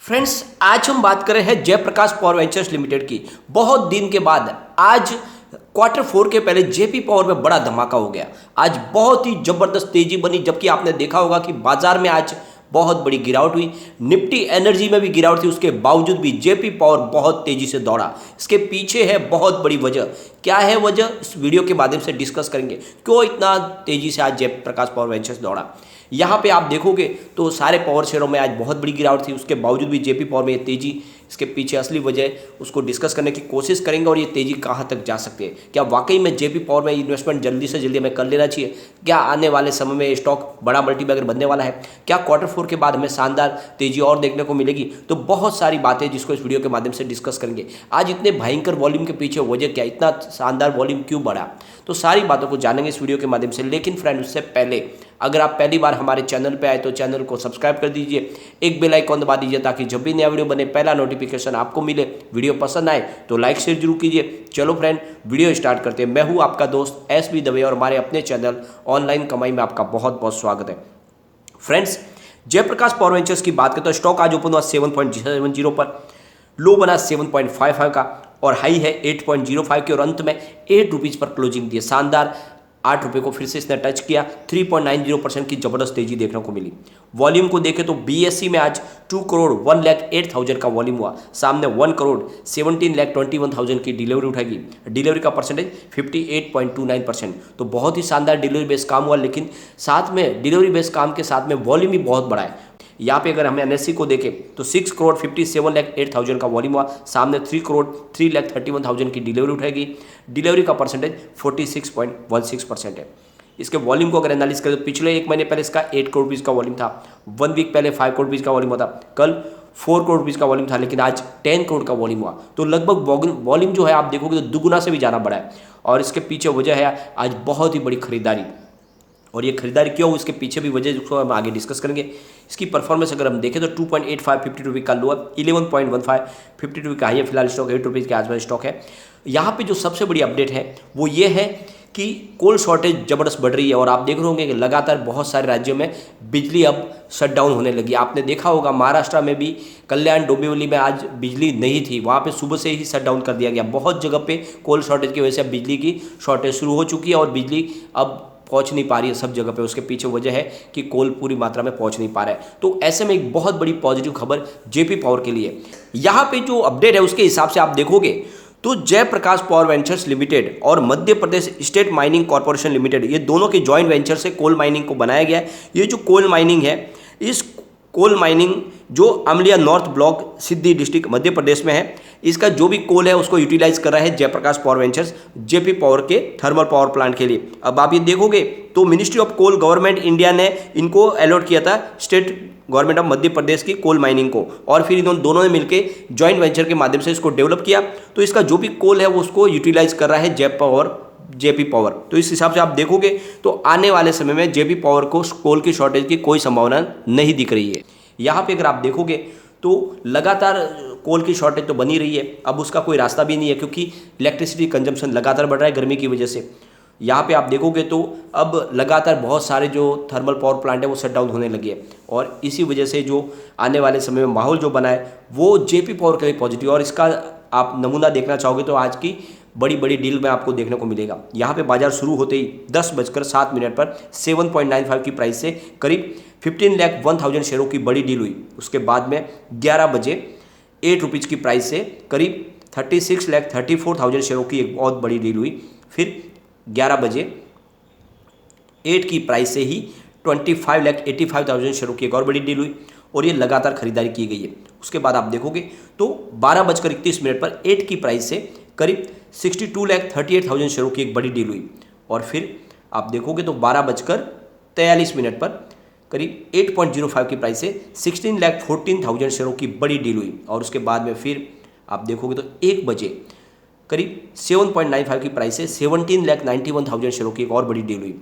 Friends, आज हम बात कर रहे हैं जयप्रकाश पावर वेंचर्स लिमिटेड की। बहुत दिन के बाद आज क्वार्टर 4 के पहले जेपी पावर में बड़ा धमाका हो गया। आज बहुत ही जबरदस्त तेजी बनी, जबकि आपने देखा होगा कि बाजार में आज बहुत बड़ी गिरावट हुई। निफ्टी एनर्जी में भी गिरावट थी, उसके बावजूद भी जेपी पावर बहुत तेजी से दौड़ा। इसके पीछे है बहुत बड़ी वजह। क्या है वजह, इस वीडियो के माध्यम से डिस्कस करेंगे। क्यों इतना तेजी से आज जयप्रकाश पावर वेंचर्स दौड़ा। यहाँ पे आप देखोगे तो सारे पावर शेयरों में आज बहुत बड़ी गिरावट थी, उसके बावजूद भी जेपी पावर में ये तेजी, इसके पीछे असली वजह उसको डिस्कस करने की कोशिश करेंगे और ये तेजी कहाँ तक जा सकती है। क्या वाकई में जेपी पावर में इन्वेस्टमेंट जल्दी से जल्दी हमें कर लेना चाहिए? क्या आने वाले समय में स्टॉक बड़ा मल्टीबैगर बनने वाला है? क्या क्वार्टर 4 के बाद हमें शानदार तेजी और देखने को मिलेगी? तो बहुत सारी बातें जिसको इस वीडियो के माध्यम से डिस्कस करेंगे। आज इतने भयंकर वॉल्यूम के पीछे वजह क्या, इतना शानदार वॉल्यूम क्यों बढ़ा, तो सारी बातों को जानेंगे इस वीडियो के माध्यम से। लेकिन फ्रेंड, उससे पहले अगर आप पहली बार हमारे चैनल पे आए तो चैनल को सब्सक्राइब कर दीजिए, एक बेल आइकॉन दबा दीजिए ताकि जब भी नया वीडियो बने पहला नोटिफिकेशन आपको मिले। वीडियो पसंद आए तो लाइक शेयर जरूर कीजिए। चलो फ्रेंड, वीडियो स्टार्ट करते हैं। मैं हूं आपका दोस्त एसबी दवे और हमारे अपने चैनल ऑनलाइन कमाई में आपका बहुत बहुत स्वागत है। फ्रेंड्स, जयप्रकाश पावर वेंचर्स की बात करें तो स्टॉक आज ओपन हुआ 7.70 पर, लो बना 7.55 का और हाई है 8.05 की और अंत में 8 रुपीज़ पर क्लोजिंग दी। शानदार 8 रुपये को फिर से इसने टच किया। 3.90% की जबरदस्त तेजी देखने को मिली। वॉल्यूम को देखें तो बीएससी में आज 2,01,08,000 का वॉल्यूम हुआ। सामने 1,17,21,000 की डिलीवरी उठाएगी। डिलीवरी का परसेंटेज 58.29%। तो बहुत ही शानदार डिलीवरी बेस काम हुआ, लेकिन साथ में डिलीवरी बेस काम के साथ में वॉल्यूम भी बहुत बड़ा है। यहाँ पे अगर हमें एनएससी को देखें तो 6,57,08,000 का वॉल्यूम हुआ। सामने 3,03,31,000 की डिलीवरी उठाएगी। डिलीवरी का परसेंटेज 46.16% है। इसके वॉल्यूम को अगर एनालिस करें तो पिछले एक महीने पहले इसका 8 करोड़ रुपीज़ का वॉल्यूम था। 1 वीक पहले 5 करोड़ रुपीज़ का वॉल्यूम हुआ था। कल 4 करोड़ रुपीज़ का वॉल्यूम था, लेकिन आज 10 करोड़ का वॉल्यूम हुआ। तो लगभग वॉल्यूम जो है आप देखोगे तो दुगुना से भी ज़्यादा बड़ा है। और इसके पीछे वजह है आज बहुत ही बड़ी खरीदारी। और ये खरीदारी क्यों, इसके पीछे भी वजह जिसको हम आगे डिस्कस करेंगे। इसकी परफॉर्मेंस अगर हम देखें तो 2.85 50 रुपये का लो है, 11.15 50 रुपये का हाई है। फिलहाल स्टॉक 8 रुपीज़ के आसपास स्टॉक है। यहाँ पे जो सबसे बड़ी अपडेट है वो ये है कि कोल शॉर्टेज ज़बरदस्त बढ़ रही है और आप देख रहे होंगे कि लगातार बहुत सारे राज्यों में बिजली अब शटडाउन होने लगी। आपने देखा होगा महाराष्ट्र में भी कल्याण डोंबिवली में आज बिजली नहीं थी, वहाँ पे सुबह से ही शटडाउन कर दिया गया। बहुत जगह पे कोल शॉर्टेज की वजह से बिजली की शॉर्टेज शुरू हो चुकी है और बिजली अब पहुंच नहीं पा रही है सब जगह पे। उसके पीछे वजह है कि कोल पूरी मात्रा में पहुंच नहीं पा रहा है। तो ऐसे में एक बहुत बड़ी पॉजिटिव खबर जेपी पावर के लिए। यहाँ पे जो अपडेट है उसके हिसाब से आप देखोगे तो जयप्रकाश पावर वेंचर्स लिमिटेड और Madhya Pradesh state mining corporation limited, ये दोनों के जॉइंट वेंचर से कोल माइनिंग को बनाया गया है। ये जो कोल माइनिंग है, इस कोल माइनिंग जो अमलिया नॉर्थ ब्लॉक सिद्धि डिस्ट्रिक्ट मध्य प्रदेश में है, इसका जो भी कोल है उसको यूटिलाइज कर रहा है Jaiprakash power ventures JP power के थर्मल पावर प्लांट के लिए। अब आप ये देखोगे तो ministry of coal government India ने इनको अलॉट किया था state government of Madhya Pradesh की कोल माइनिंग को, और फिर इन दोनों ने मिलकर जॉइंट वेंचर के माध्यम से इसको डेवलप किया। तो इसका जो भी कोल है वो उसको यूटिलाइज कर रहा है जेपी पावर। तो इस हिसाब से आप देखोगे तो आने वाले समय में जेपी पावर को कोल की शॉर्टेज की कोई संभावना नहीं दिख रही है। यहाँ पे अगर आप देखोगे तो लगातार कोल की शॉर्टेज तो बनी रही है, अब उसका कोई रास्ता भी नहीं है क्योंकि इलेक्ट्रिसिटी कंजम्पशन लगातार बढ़ रहा है गर्मी की वजह से। यहाँ पे आप देखोगे तो अब लगातार बहुत सारे जो थर्मल पावर प्लांट है वो शट डाउन होने लगे हैं और इसी वजह से जो आने वाले समय में माहौल जो बना है वो जेपी पावर के लिए पॉजिटिव। और इसका आप नमूना देखना चाहोगे तो आज की बड़ी बड़ी डील में आपको देखने को मिलेगा। यहाँ पे बाजार शुरू होते ही 10:07 पर 7.95 की प्राइस से करीब 15,01,000 शेयरों की बड़ी डील हुई। उसके बाद में 11 बजे 8 रुपीज़ की प्राइस से करीब 36,34,000 शेयरों की एक बहुत बड़ी डील हुई। फिर 11 बजे 8 की प्राइस से ही 25,85,000 शेयरों की एक और बड़ी डील हुई और ये लगातार खरीदारी की गई है। उसके बाद आप देखोगे तो 12:31 पर 8 की प्राइस से करीब 62,38,000 शेयरों की एक बड़ी डील हुई और फिर आप देखोगे तो 12:43 पर करीब 8.05 की प्राइस से 16,14,000 शेयरों की बड़ी डील हुई और उसके बाद में फिर आप देखोगे तो 1 बजे करीब 7.95 की प्राइस से 17,91,000 शेयरों की एक और बड़ी डील हुई।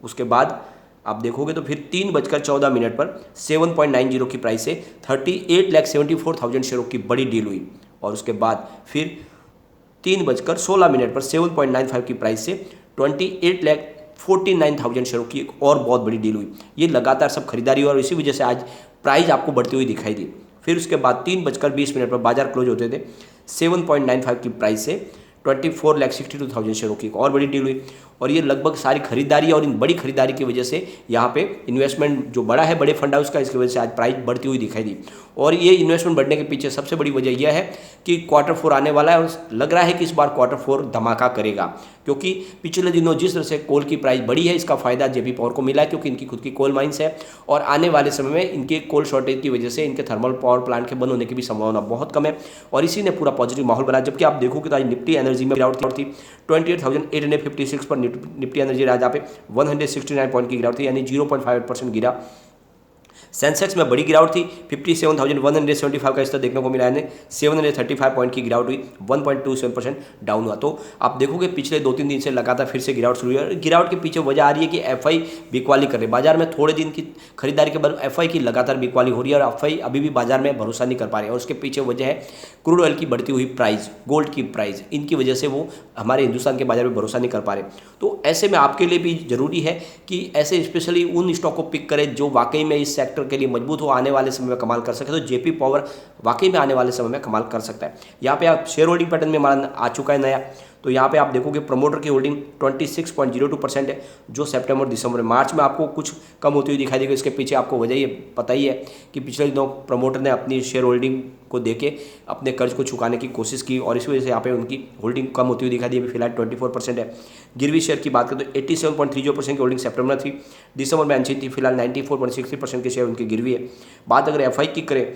उसके बाद आप देखोगे तो फिर 3:14 पर 7.90 की प्राइस से 38,74,000 शेयरों की बड़ी डील हुई और उसके बाद फिर 3:16 पर 7.95 की प्राइस से 28,49,000 शेयरों की एक और बहुत बड़ी डील हुई। ये लगातार सब खरीदारी और इसी वजह से आज प्राइस आपको बढ़ती हुई दिखाई दी। फिर उसके बाद 3:20 पर बाजार क्लोज होते थे 7.95 की प्राइस से 24,62,000 शेयरों की एक और बड़ी डील हुई। और ये लगभग सारी खरीदारी और इन बड़ी खरीदारी की वजह से यहाँ पे इन्वेस्टमेंट जो बड़ा है बड़े फंड हाउस का, इसकी वजह से आज प्राइस बढ़ती हुई दिखाई दी। और ये इन्वेस्टमेंट बढ़ने के पीछे सबसे बड़ी वजह यह है कि Q4 आने वाला है और लग रहा है कि इस बार Q4 धमाका करेगा, क्योंकि पिछले दिनों जिस तरह से कोल की प्राइस बढ़ी है इसका फायदा जेपी पावर को मिला है, क्योंकि इनकी खुद की कोल माइंस है और आने वाले समय में इनके कोल शॉर्टेज की वजह से इनके थर्मल पावर प्लांट के बंद होने की भी संभावना बहुत कम है और इसी ने पूरा पॉजिटिव माहौल बनाया। जबकि आप देखोगे तो आज निफ्टी एनर्जी में गिरावट थी 28,856 पर निफ्टी एनर्जी आज यहाँ पे 169 पॉइंट की गिरावट थी, यानी 0.58% गिरा। सेंसेक्स में बड़ी गिरावट थी 57,175 का स्तर देखने को मिला है, 735 पॉइंट की गिरावट हुई, 1.27% डाउन हुआ। तो आप देखोगे पिछले 2-3 दिन से लगातार फिर से गिरावट शुरू हुई है। गिरावट के पीछे वजह आ रही है कि एफआई बिकवाली कर रही है बाजार में। थोड़े दिन की खरीदारी के बाद एफआई की लगातार बिकवाली हो रही है और एफआई अभी भी बाजार में भरोसा नहीं कर पा रहे हैं और उसके पीछे वजह है क्रूड ऑयल की बढ़ती हुई प्राइस, गोल्ड की प्राइस, इनकी वजह से वो हमारे हिंदुस्तान के बाजार में भरोसा नहीं कर पा रहे। तो ऐसे में आपके लिए भी जरूरी है कि ऐसे स्पेशली उन स्टॉक को पिक करें जो वाकई में इस सेक्टर के लिए मजबूत हो, आने वाले समय में कमाल कर सके। तो जेपी पावर वाकई में आने वाले समय में कमाल कर सकता है। यहाँ पे आप शेयर होल्डिंग पैटर्न में हमारा आ चुका है नया, तो यहाँ पे आप देखोगे प्रमोटर की होल्डिंग 26.02% है, जो सितंबर, दिसंबर, मार्च में आपको कुछ कम होती हुई दिखाई देगी। इसके पीछे आपको वजह ये पता ही है कि पिछले दिनों प्रमोटर ने अपनी शेयर होल्डिंग को देके अपने कर्ज को चुकाने की कोशिश की और इस वजह से यहाँ पे उनकी होल्डिंग कम होती हुई दिखाई दी। अभी फिलहाल 24% है। गिरवी शेयर की बात करें तो 87.30% की होल्डिंग सितंबर में थी, दिसंबर में अनचेंज थी। फिलहाल 94.63% के शेयर उनकी गिरवी है। बात अगर एफआई की करें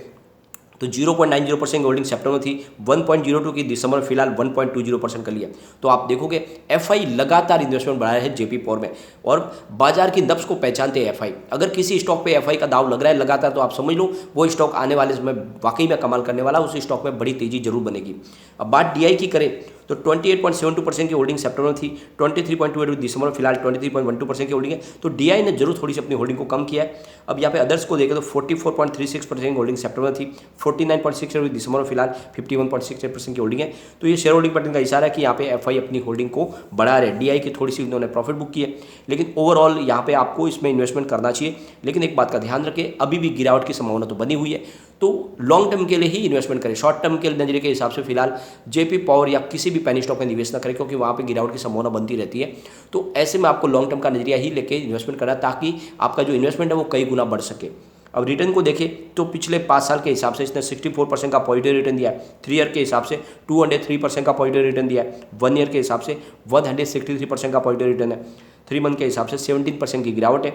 तो 0.90% की होल्डिंग सितंबर थी, 1.02 की दिसंबर, फिलहाल 1.20% कर लिया। तो आप देखोगे एफआई लगातार इन्वेस्टमेंट बढ़ा रहा है जेपी पावर में और बाजार की नब्ज को पहचानते हैं एफआई। अगर किसी स्टॉक पे एफआई का दाव लग रहा है लगातार तो आप समझ लो वो स्टॉक आने वाले समय वाकई में कमाल करने वाला, उस स्टॉक में बड़ी तेजी जरूर बनेगी। अब बात डीआई की करें तो 28.72% की होल्डिंग सितंबर में थी, 23.28 दिसंबर, फिलहाल 23.12% की होल्डिंग है। तो डीआई ने जरूर थोड़ी सी अपनी होल्डिंग को कम किया है। अब यहाँ पे अदर्स को देखें तो 44.36% की होल्डिंग सितंबर में थी, 49.6 दिसंबर में, फिलहाल 51.68% की होल्डिंग है। तो ये शेयर होल्डिंग पैटर्न का इशारा है कि यहाँ पे एफआई अपनी होल्डिंग को बढ़ा रहे हैं। डीआई की थोड़ी सी उन्होंने प्रॉफिट बुक की है, लेकिन ओवरऑल यहाँ पे आपको इसमें इन्वेस्टमेंट करना चाहिए। लेकिन एक बात का ध्यान रखें, अभी भी गिरावट की संभावना तो बनी हुई है, तो लॉन्ग टर्म के लिए ही इन्वेस्टमेंट करें। शॉर्ट टर्म के नजरिए के हिसाब से फिलहाल जेपी पावर या किसी भी पेनी स्टॉक में निवेश न करें, क्योंकि वहाँ पे गिरावट की संभावना बनती रहती है। तो ऐसे में आपको लॉन्ग टर्म का नजरिया ही लेके इन्वेस्टमेंट करना है, ताकि आपका जो इन्वेस्टमेंट है वो कई गुना बढ़ सके। अब रिटर्न को देखें तो पिछले 5 साल के हिसाब से इसने 64% का पॉजिटिव रिटर्न दिया है, 3 ईयर के हिसाब से 203% का पॉजिटिव रिटर्न दिया है, 1 ईयर के हिसाब से 163% का पॉजिटिव रिटर्न है, 3 मंथ के हिसाब से 17% की गिरावट है,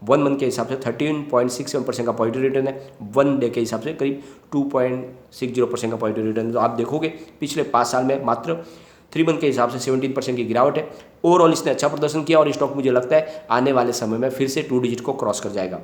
1 मंथ के हिसाब से 13.67% का पॉजिटिव रिटर्न है, 1 डे के हिसाब से करीब 2.60% का पॉजिटिव रिटर्न है। तो आप देखोगे पिछले 5 साल में मात्र 3 मंथ के हिसाब से 17% की गिरावट है। ओवरऑल इसने अच्छा प्रदर्शन किया और स्टॉक मुझे लगता है आने वाले समय में फिर से 2 डिजिट को क्रॉस कर जाएगा।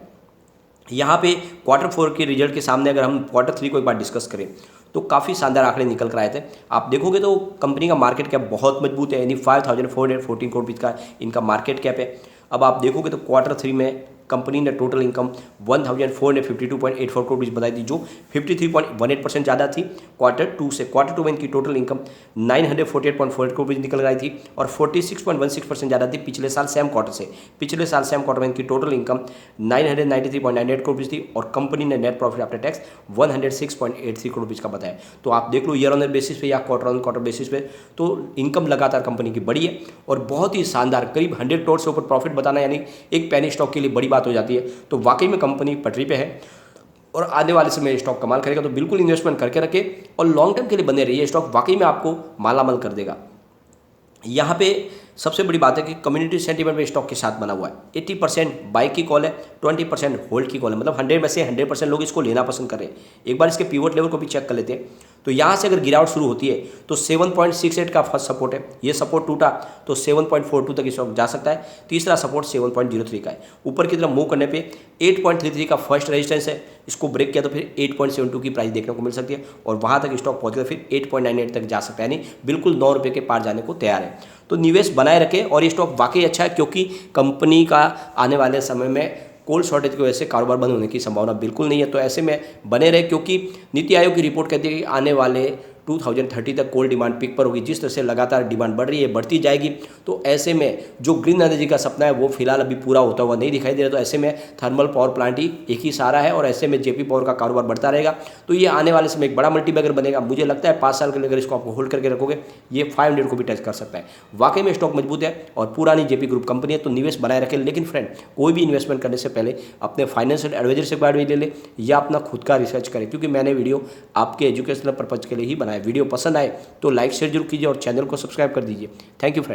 यहाँ पे Q4 के रिजल्ट के सामने अगर हम Q3 को एक बार डिस्कस करें तो काफ़ी शानदार आंकड़े निकल कर आए थे। आप देखोगे तो कंपनी का मार्केट कैप बहुत मजबूत है, यानी 5,414 करोड़ रुपये का इनका मार्केट कैप है। अब आप देखोगे तो Q3 में कंपनी ने टोटल इनकम 1,452.84 करोड़ रुपये बताई थी, जो 53.18% ज़्यादा थी Q2 से। Q2 में इनकी टोटल इनकम 948.48 करोड़ रुपये निकल आई थी और 46.16% ज़्यादा थी पिछले साल सेम क्वार्टर से। पिछले साल सेम क्वार्टर में इनकी टोटल इनकम 993.98 करोड़ रुपये थी और कंपनी ने net profit after tax 106.83 crore रुपये का बताया। तो आप देख लो ईयर ऑन ईयर बेसिस पे या क्वार्टर ऑन क्वार्टर बेसिस पे, तो इनकम लगातार कंपनी की बढ़ी है और बहुत ही शानदार, करीब 100 करोड़ से ऊपर प्रॉफिट बताना यानी एक पेनी स्टॉक के लिए बड़ी बात हो जाती है। तो वाकई में कंपनी पटरी पे है और आने वाले समय स्टॉक कमाल करेगा। तो बिल्कुल इन्वेस्टमेंट करके रखे और लॉन्ग टर्म के लिए बने रहिए, स्टॉक वाकई में आपको मालामाल कर देगा। यहाँ पे सबसे बड़ी बात है कि कम्युनिटी सेंटीमेंट में स्टॉक के साथ बना हुआ है। 80% बाई की कॉल है, 20% होल्ड की कॉल है, मतलब 100 में से 100% लोग इसको लेना पसंद कर रहे हैं। एक बार इसके पिवट लेवल को भी चेक कर लेते हैं। तो यहाँ से अगर गिरावट शुरू होती है तो 7.68 का फर्स्ट सपोर्ट है, ये सपोर्ट टूटा तो 7.42 तक स्टॉक जा सकता है। तीसरा सपोर्ट 7.03 का है। ऊपर की तरफ मूव करने पे 8.33 का फर्स्ट रेजिस्टेंस है, इसको ब्रेक किया तो फिर 8.72 की प्राइस देखने को मिल सकती है और वहाँ तक स्टॉक पहुँचेगा, फिर 8.98 तक जा सकता है, यानी बिल्कुल 9 रुपये के पार जाने को तैयार है। तो निवेश बनाए रखें और ये स्टॉक वाकई अच्छा है, क्योंकि कंपनी का आने वाले समय में कोल्ड शॉर्टेज की वजह से कारोबार बंद होने की संभावना बिल्कुल नहीं है। तो ऐसे में बने रहे, क्योंकि नीति आयोग की रिपोर्ट कहती है कि आने वाले 2030 तक कोल डिमांड पीक पर होगी। जिस तरह से लगातार डिमांड बढ़ रही है, बढ़ती जाएगी, तो ऐसे में जो ग्रीन एनर्जी का सपना है वो फिलहाल अभी पूरा होता हुआ नहीं दिखाई दे रहा। तो ऐसे में थर्मल पावर प्लांट ही एक ही सहारा है और ऐसे में जेपी पावर का कारोबार बढ़ता रहेगा। तो ये आने वाले समय एक बड़ा मल्टीबैगर बनेगा। मुझे लगता है 5 साल के लिए अगर इसको आप होल्ड करके रखोगे, ये 500 को भी टच कर सकता है। वाकई में स्टॉक मजबूत है और पुरानी जेपी ग्रुप कंपनी है, तो निवेश बनाए रखें। लेकिन फ्रेंड, कोई भी इन्वेस्टमेंट करने से पहले अपने फाइनेंशियल एडवाइजर से एडवाइस ले ले या अपना खुद का रिसर्च करें, क्योंकि मैंने वीडियो आपके एजुकेशनल पर्पज के लिए ही बनाया। वीडियो पसंद आए तो लाइक शेयर जरूर कीजिए और चैनल को सब्सक्राइब कर दीजिए। Thank you friend.